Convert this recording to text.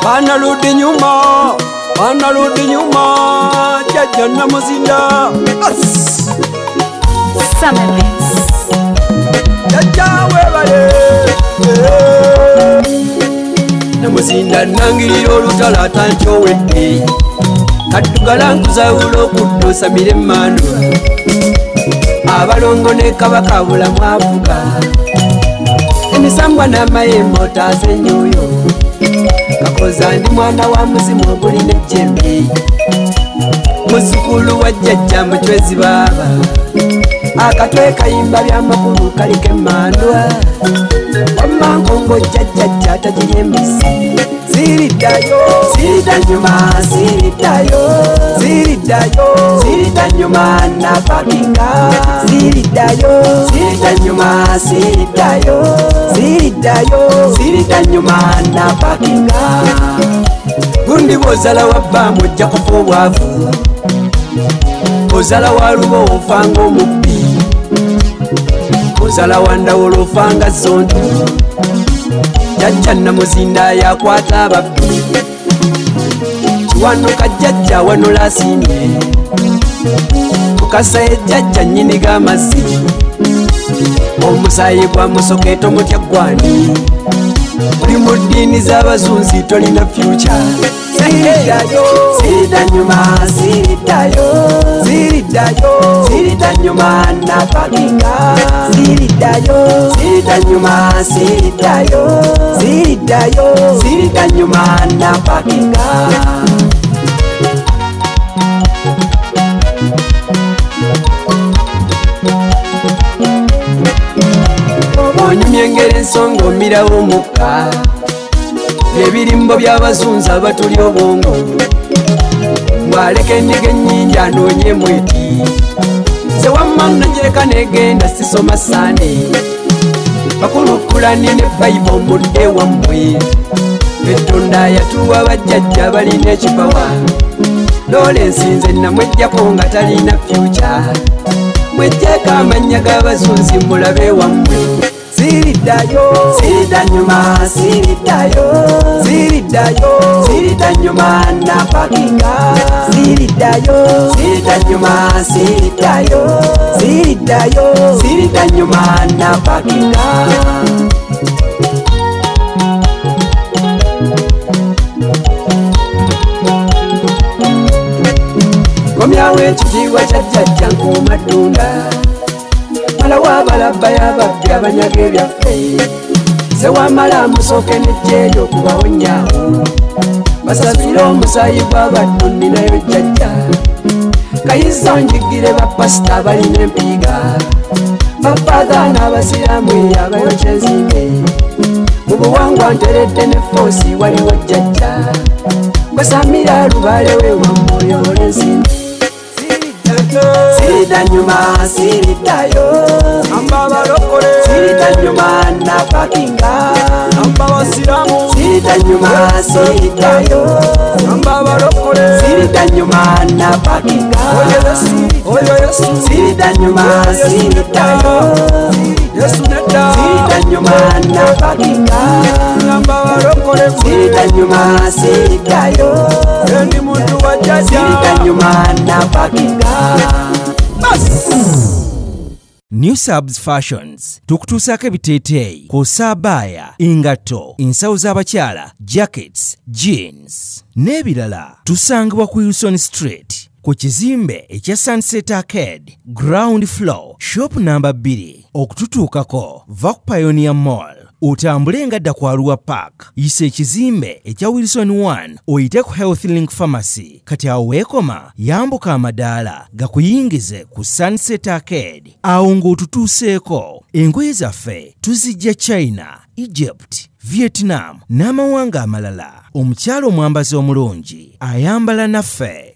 Banarudi nyuma, Jaja na Muzinda. Summer Mix. Jaja webale. Na Muzinda nangirira olutala tancho wedde. Katugala nkuzawulo kuddosa miremano. Abalongo ne kabaka bulamu avuga. Emisambwa n'amayembo tazenyoyo. Kakoza ndi mwana wa muzimu ogulina ejjembe. Muzukulu wa Jjajja Muchwezi baba. Akatwe kayimba by'amakulu kaliko emmandwa. Wamma nkongo Jjajja tagirya embisi. Ziriddayo nyuma, ziridda nyuma na pakinga. Ziridda nyuma, ziridda nyuma na pakinga. Gundi bw'ozala wabba mujja kufa obwavu. Ozala wa lubo ofanga omubbi. Ozala wa ndawolo ofanga zonto. Jjajja na Muzinda yakwata ababbi. Kiwanuka Jjajja wano lasimye. Mukasa ye Jjajja nnyini g'amazzi. Omusaayi gwa musokeeto mutya gwani. Oli mu ddiini z'abazunzi tolina future. Ziridda nyuma, ziridda nyuma na pakinga. Ziridda nyuma, ziridda nyuma na pakinga. Onyumya engeri ensonga omirawo omukka. Ebirimbo by'abazunzi abatuli obwongo. Mbwaleka endiga ennyingi anoonye mweti. Nze wamma nagyeka negenda sisoma Sande. Bakulukulani ne Bayibo mudde wammwe. Katonda yatuwa bajjajja balina ekipawa. Lawrence nze namwejjako nga talina future. Mwejjeko amannya g'abazunzi mulabe wammwe. Ziridda nyuma, ziridda nyuma na pakinga. Ziridda nyuma, ziridda nyuma na pakinga. Komyawo ekitiibwa kya Jjajja nkuuma ddunda. Malawo abalabba y'ababbi abanyaga ebyaffe. Sewamala musooke n'ejjeeyo okubawonyaawo. Basasire omusaayi gw'abaddu nninayo Jjajja. Kayiza onjigire bapasita abalina empiiga. Bapaaga n'abasiraamu abayokya enzimbe. Mu buwangwa nteredde ne Foosi waliwo Jjajja. Kwesamira lubaale we wamwoyo ol'ensimbi. Ziridda nyuma, ziridda nyuma na pakinga. Ziridda nyuma, ziridda nyuma na pakinga. Ziridda nyuma, ziridda nyuma na pakinga. Ziridda nyuma, ziridda nyuma na pakinga. New Subs Fashions tukutuusako ebiteeteeyi kw'ossa abaya, engatto, ensawo z'abakyala, jackets, jeans n'ebirala. Tusangibwa ku Wilson Street ku kizimbe ekya Sunset Arcade ground floor shop number 2. Okututuukako va ku Pioneer Mall. Otambule ngadda ku Arua Park. Yisa ekizimbe ekya Wilson 1 oyite ku Health Link Pharmacy. Kati awo weekoma yambuka amadaala gakuyingize ku Sunset Arcade. Awo ng'otutuuseeko. Engoye zaffe tuzijja China, Egypt, Vietnam n'amawanga amalala. Omukyala omwambazi omulungi ayambala naffe.